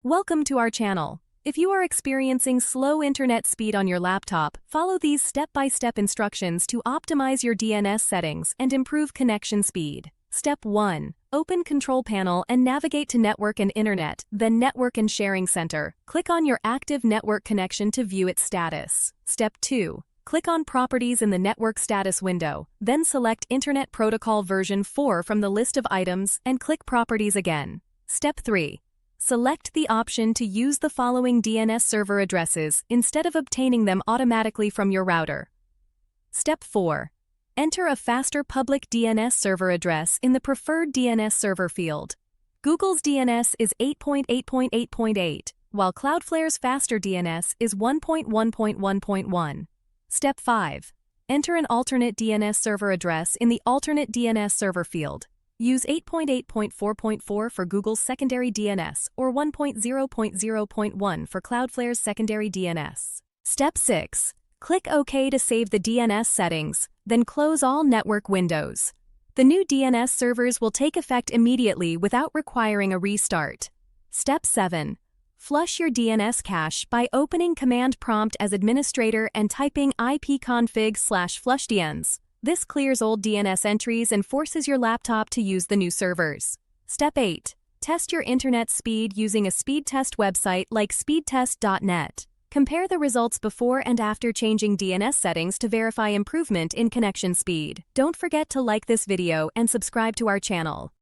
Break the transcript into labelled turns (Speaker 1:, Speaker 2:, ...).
Speaker 1: Welcome to our channel. If you are experiencing slow internet speed on your laptop, follow these step-by-step instructions to optimize your DNS settings and improve connection speed. Step 1. Open Control Panel and navigate to Network and Internet, then Network and Sharing Center. Click on your active network connection to view its status. Step 2. Click on Properties in the Network Status window, then select Internet Protocol version 4 from the list of items and click Properties again. Step 3. Select the option to use the following DNS server addresses instead of obtaining them automatically from your router. Step 4. Enter a faster public DNS server address in the Preferred DNS Server field. Google's DNS is 8.8.8.8, while Cloudflare's faster DNS is 1.1.1.1. Step 5. Enter an alternate DNS server address in the Alternate DNS Server field. Use 8.8.4.4 for Google's secondary DNS or 1.0.0.1 for Cloudflare's secondary DNS. Step 6. Click OK to save the DNS settings, then close all network windows. The new DNS servers will take effect immediately without requiring a restart. Step 7. Flush your DNS cache by opening Command Prompt as administrator and typing ipconfig/flushdns. This clears old DNS entries and forces your laptop to use the new servers. Step 8. Test your internet speed using a speed test website like speedtest.net. Compare the results before and after changing DNS settings to verify improvement in connection speed. Don't forget to like this video and subscribe to our channel.